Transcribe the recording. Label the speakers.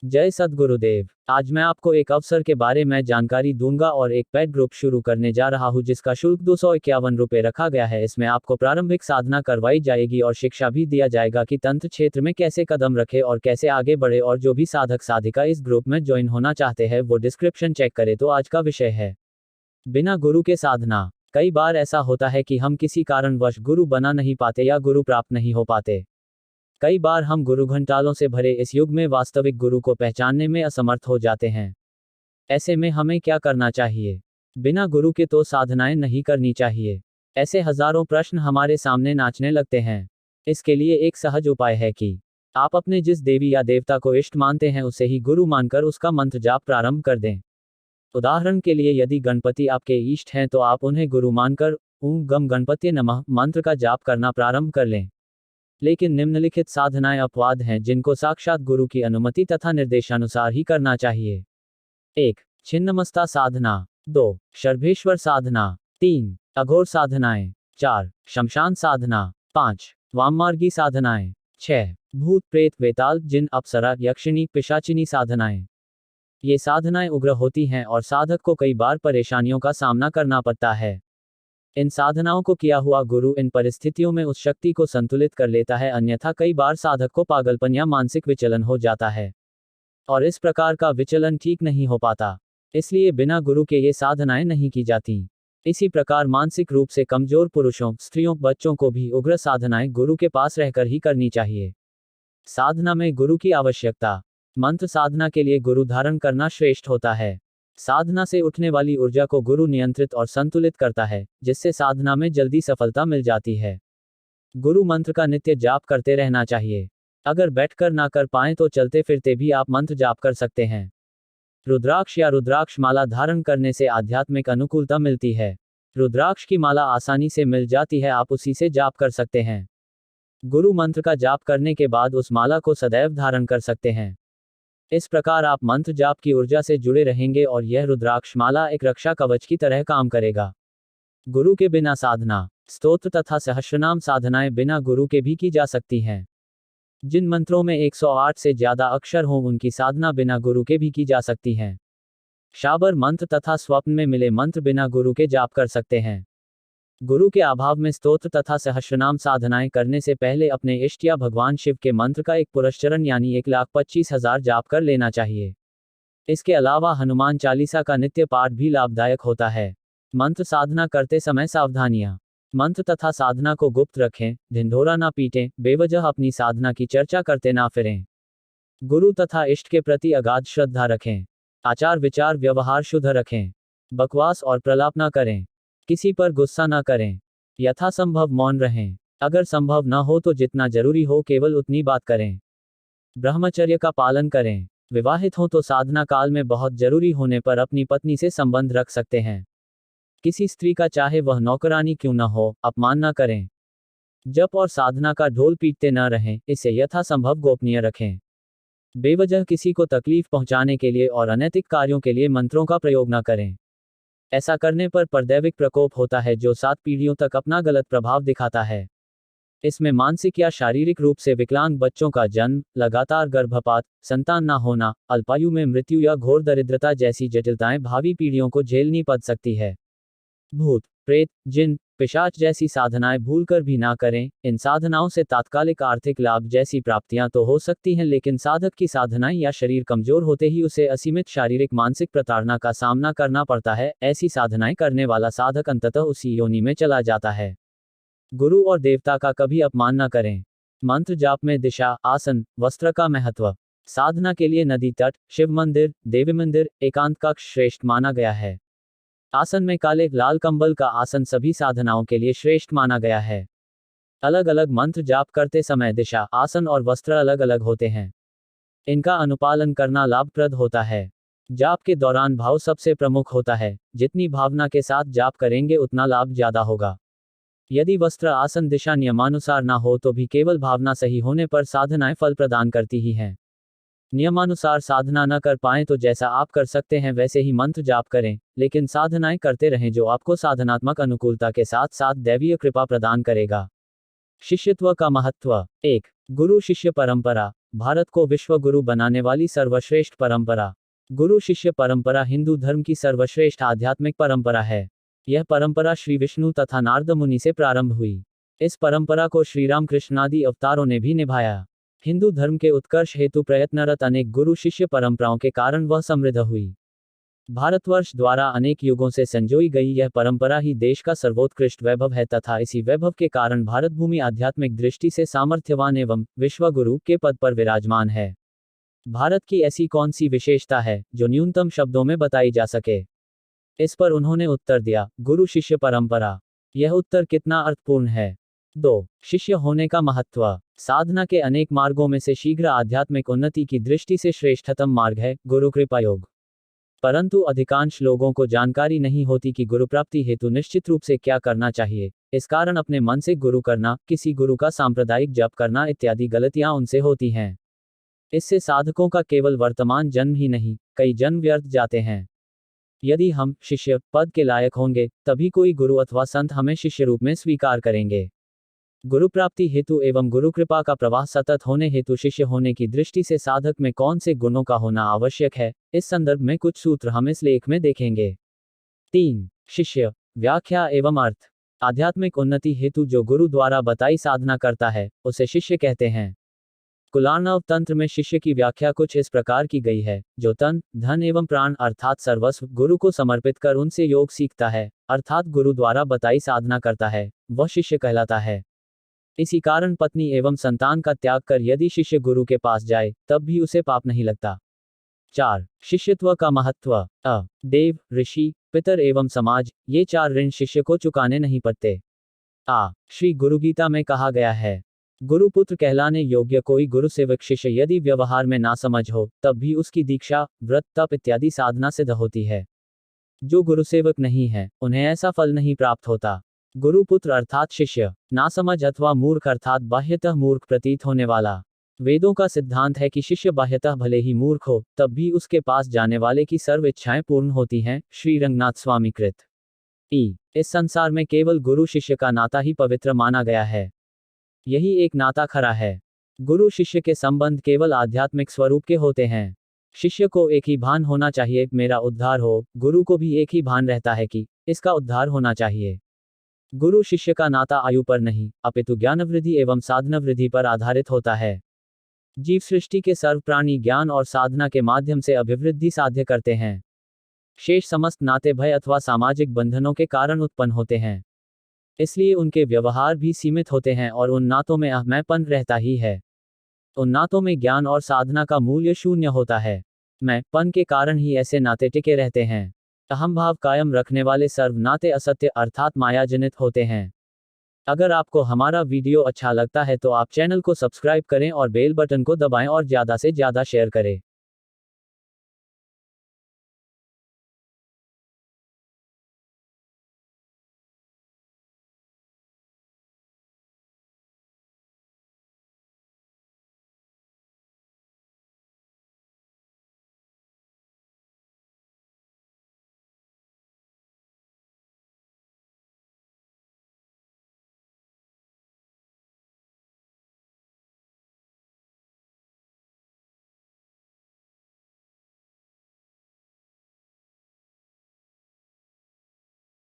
Speaker 1: जय सद्गुरुदेव। आज मैं आपको एक अवसर के बारे में जानकारी दूंगा और एक पेड ग्रुप शुरू करने जा रहा हूं जिसका शुल्क 251 रुपये रखा गया है। इसमें आपको प्रारंभिक साधना करवाई जाएगी और शिक्षा भी दिया जाएगा कि तंत्र क्षेत्र में कैसे कदम रखें और कैसे आगे बढ़े। और जो भी साधक साधिका इस ग्रुप में ज्वाइन होना चाहते हैं वो डिस्क्रिप्शन चेक करें। तो आज का विषय है बिना गुरु के साधना। कई बार ऐसा होता है कि हम किसी कारणवश गुरु बना नहीं पाते या गुरु प्राप्त नहीं हो पाते। कई बार हम गुरु घंटालों से भरे इस युग में वास्तविक गुरु को पहचानने में असमर्थ हो जाते हैं। ऐसे में हमें क्या करना चाहिए? बिना गुरु के तो साधनाएं नहीं करनी चाहिए। ऐसे हजारों प्रश्न हमारे सामने नाचने लगते हैं। इसके लिए एक सहज उपाय है कि आप अपने जिस देवी या देवता को इष्ट मानते हैं उसे ही गुरु मानकर उसका मंत्र जाप प्रारंभ कर दें। उदाहरण के लिए यदि गणपति आपके इष्ट हैं तो आप उन्हें गुरु मानकर ओम गम गणपति नमः मंत्र का जाप करना प्रारंभ कर लें। लेकिन निम्नलिखित साधनाएं अपवाद हैं जिनको साक्षात गुरु की अनुमति तथा निर्देशानुसार ही करना चाहिए। 1. छिन्नमस्ता साधना। 2. शर्भेश्वर साधना। 3. अघोर साधनाएं। 4. शमशान साधना। 5. वाममार्गी साधनाएं। 6. भूत प्रेत वेताल जिन अप्सरा यक्षिणी पिशाचिनी साधनाएं। ये साधनाएं उग्र होती हैं और साधक को कई बार परेशानियों का सामना करना पड़ता है। इन साधनाओं को किया हुआ गुरु इन परिस्थितियों में उस शक्ति को संतुलित कर लेता है, अन्यथा कई बार साधक को पागलपन या मानसिक विचलन हो जाता है और इस प्रकार का विचलन ठीक नहीं हो पाता। इसलिए बिना गुरु के ये साधनाएं नहीं की जाती। इसी प्रकार मानसिक रूप से कमजोर पुरुषों, स्त्रियों, बच्चों को भी उग्र साधनाएं गुरु के पास रहकर ही करनी चाहिए। साधना में गुरु की आवश्यकता। मंत्र साधना के लिए गुरु धारण करना श्रेष्ठ होता है। साधना से उठने वाली ऊर्जा को गुरु नियंत्रित और संतुलित करता है, जिससे साधना में जल्दी सफलता मिल जाती है। गुरु मंत्र का नित्य जाप करते रहना चाहिए। अगर बैठकर ना कर पाएं तो चलते फिरते भी आप मंत्र जाप कर सकते हैं। रुद्राक्ष या रुद्राक्ष माला धारण करने से आध्यात्मिक अनुकूलता मिलती है। रुद्राक्ष की माला आसानी से मिल जाती है, आप उसी से जाप कर सकते हैं। गुरु मंत्र का जाप करने के बाद उस माला को सदैव धारण कर सकते हैं। इस प्रकार आप मंत्र जाप की ऊर्जा से जुड़े रहेंगे और यह रुद्राक्ष माला एक रक्षा कवच की तरह काम करेगा। गुरु के बिना साधना। स्तोत्र तथा सहस्रनाम साधनाएं बिना गुरु के भी की जा सकती हैं। जिन मंत्रों में 108 से ज्यादा अक्षर हों उनकी साधना बिना गुरु के भी की जा सकती है। शाबर मंत्र तथा स्वप्न में मिले मंत्र बिना गुरु के जाप कर सकते हैं। गुरु के अभाव में स्तोत्र तथा सहस्रनाम साधनाएं करने से पहले अपने इष्ट या भगवान शिव के मंत्र का एक पुरस्चरण यानी 1,25,000 जाप कर लेना चाहिए। इसके अलावा हनुमान चालीसा का नित्य पाठ भी लाभदायक होता है। मंत्र साधना करते समय सावधानियां। मंत्र तथा साधना को गुप्त रखें, ढिंढोरा ना पीटें, बेवजह अपनी साधना की चर्चा करते ना फिरें। गुरु तथा इष्ट के प्रति अगाध श्रद्धा रखें। आचार विचार व्यवहार शुद्ध रखें। बकवास और प्रलाप ना करें। किसी पर गुस्सा न करें। यथासंभव मौन रहें। अगर संभव न हो तो जितना जरूरी हो केवल उतनी बात करें। ब्रह्मचर्य का पालन करें। विवाहित हो तो साधना काल में बहुत जरूरी होने पर अपनी पत्नी से संबंध रख सकते हैं। किसी स्त्री का चाहे वह नौकरानी क्यों न हो, अपमान न करें। जप और साधना का ढोल पीटते न रहें, इसे यथासंभव गोपनीय रखें। बेवजह किसी को तकलीफ पहुंचाने के लिए और अनैतिक कार्यों के लिए मंत्रों का प्रयोग न करें। ऐसा करने पर परदैविक प्रकोप होता है जो 7 पीढ़ियों तक अपना गलत प्रभाव दिखाता है। इसमें मानसिक या शारीरिक रूप से विकलांग बच्चों का जन्म, लगातार गर्भपात, संतान ना होना, अल्पायु में मृत्यु या घोर दरिद्रता जैसी जटिलताएं भावी पीढ़ियों को झेलनी पड़ सकती है। भूत प्रेत जिन पिशाच जैसी साधनाएं भूलकर भी ना करें। इन साधनाओं से तात्कालिक आर्थिक लाभ जैसी प्राप्तियां तो हो सकती हैं, लेकिन साधक की साधनाएं या शरीर कमजोर होते ही उसे असीमित शारीरिक मानसिक प्रताड़ना का सामना करना पड़ता है। ऐसी साधनाएं करने वाला साधक अंततः उसी योनि में चला जाता है। गुरु और देवता का कभी अपमान न करें। मंत्र जाप में दिशा, आसन, वस्त्र का महत्व। साधना के लिए नदी तट, शिव मंदिर, देवी मंदिर, एकांत कक्ष श्रेष्ठ माना गया है। आसन में काले लाल कंबल का आसन सभी साधनाओं के लिए श्रेष्ठ माना गया है। अलग अलग मंत्र जाप करते समय दिशा, आसन और वस्त्र अलग अलग होते हैं। इनका अनुपालन करना लाभप्रद होता है। जाप के दौरान भाव सबसे प्रमुख होता है। जितनी भावना के साथ जाप करेंगे उतना लाभ ज्यादा होगा। यदि वस्त्र आसन दिशा नियमानुसार ना हो तो भी केवल भावना सही होने पर साधनाएं फल प्रदान करती ही हैं। नियमानुसार साधना न कर पाएं तो जैसा आप कर सकते हैं वैसे ही मंत्र जाप करें, लेकिन साधनाएं करते रहें जो आपको साधनात्मक अनुकूलता के साथ साथ दैवीय कृपा प्रदान करेगा। शिष्यत्व का महत्व। 1. गुरु शिष्य परंपरा। भारत को विश्व गुरु बनाने वाली सर्वश्रेष्ठ परंपरा। गुरु शिष्य परंपरा हिंदू धर्म की सर्वश्रेष्ठ आध्यात्मिक परंपरा है। यह परंपरा श्री विष्णु तथा नारद मुनि से प्रारंभ हुई। इस परंपरा को श्री राम कृष्णादि अवतारों ने भी निभाया। हिंदू धर्म के उत्कर्ष हेतु प्रयत्नरत अनेक गुरु शिष्य परंपराओं के कारण वह समृद्ध हुई। भारतवर्ष द्वारा अनेक युगों से संजोई गई यह परंपरा ही देश का सर्वोत्कृष्ट वैभव है तथा इसी वैभव के कारण भारत भूमि आध्यात्मिक दृष्टि से सामर्थ्यवान एवं विश्वगुरु के पद पर विराजमान है। भारत की ऐसी कौन सी विशेषता है जो न्यूनतम शब्दों में बताई जा सके? इस पर उन्होंने उत्तर दिया, गुरु शिष्य परंपरा। यह उत्तर कितना अर्थपूर्ण है। 2. शिष्य होने का महत्व। साधना के अनेक मार्गों में से शीघ्र आध्यात्मिक उन्नति की दृष्टि से श्रेष्ठतम मार्ग है गुरु कृपा योग। परंतु अधिकांश लोगों को जानकारी नहीं होती कि गुरु प्राप्ति हेतु निश्चित रूप से क्या करना चाहिए। इस कारण अपने मन से गुरु करना, किसी गुरु का सांप्रदायिक जप करना इत्यादि गलतियां उनसे होती हैं। इससे साधकों का केवल वर्तमान जन्म ही नहीं, कई जन्म व्यर्थ जाते हैं। यदि हम शिष्य पद के लायक होंगे, तभी कोई गुरु अथवा संत हमें शिष्य रूप में स्वीकार करेंगे। गुरु प्राप्ति हेतु एवं गुरु कृपा का प्रवाह सतत होने हेतु शिष्य होने की दृष्टि से साधक में कौन से गुणों का होना आवश्यक है, इस संदर्भ में कुछ सूत्र हम इस लेख में देखेंगे। 3. शिष्य व्याख्या एवं अर्थ। आध्यात्मिक उन्नति हेतु जो गुरु द्वारा बताई साधना करता है, उसे शिष्य कहते हैं। कुलार्णव तंत्र में शिष्य की व्याख्या कुछ इस प्रकार की गई है, जो तन, धन एवं प्राण अर्थात सर्वस्व गुरु को समर्पित कर उनसे योग सीखता है, अर्थात गुरु द्वारा बताई साधना करता है, वह शिष्य कहलाता है। इसी कारण पत्नी एवं संतान का त्याग कर यदि शिष्य गुरु के पास जाए, तब भी उसे पाप नहीं लगता। 4. शिष्यत्व का महत्व। देव, ऋषि, पितर एवं समाज, ये 4 ऋण शिष्य को चुकाने नहीं पड़ते। श्री गुरु गीता में कहा गया है, गुरुपुत्र कहलाने योग्य कोई गुरु सेवक शिष्य यदि व्यवहार में ना समझ हो, तब भी उसकी दीक्षा, व्रत, तप इत्यादि साधना सिद्ध होती है। जो गुरु सेवक नहीं है, उन्हें ऐसा फल नहीं प्राप्त होता। गुरुपुत्र अर्थात शिष्य, नासमझ अथवा मूर्ख अर्थात बाह्यतः मूर्ख प्रतीत होने वाला। वेदों का सिद्धांत है कि शिष्य बाह्यतः भले ही मूर्ख हो, तब भी उसके पास जाने वाले की सर्व इच्छाएं पूर्ण होती हैं। श्री रंगनाथ स्वामी कृत। इस संसार में केवल गुरु शिष्य का नाता ही पवित्र माना गया है। यही एक नाता खरा है। गुरु शिष्य के संबंध केवल आध्यात्मिक स्वरूप के होते हैं। शिष्य को एक ही भान होना चाहिए, मेरा उद्धार हो। गुरु को भी एक ही भान रहता है कि इसका उद्धार होना चाहिए। गुरु शिष्य का नाता आयु पर नहीं, अपितु ज्ञानवृद्धि एवं साधना वृद्धि पर आधारित होता है। जीव सृष्टि के सर्व प्राणी ज्ञान और साधना के माध्यम से अभिवृद्धि साध्य करते हैं। शेष समस्त नाते भय अथवा सामाजिक बंधनों के कारण उत्पन्न होते हैं। इसलिए उनके व्यवहार भी सीमित होते हैं और उन नातों में अहमपन रहता ही है। उन नातों में ज्ञान और साधना का मूल्य शून्य होता है। मैं-पन के कारण ही ऐसे नाते टिके रहते हैं। अहम भाव कायम रखने वाले सर्व नाते असत्य अर्थात मायाजनित होते हैं। अगर आपको हमारा वीडियो अच्छा लगता है तो आप चैनल को सब्सक्राइब करें और बेल बटन को दबाएं और ज़्यादा से ज़्यादा शेयर करें।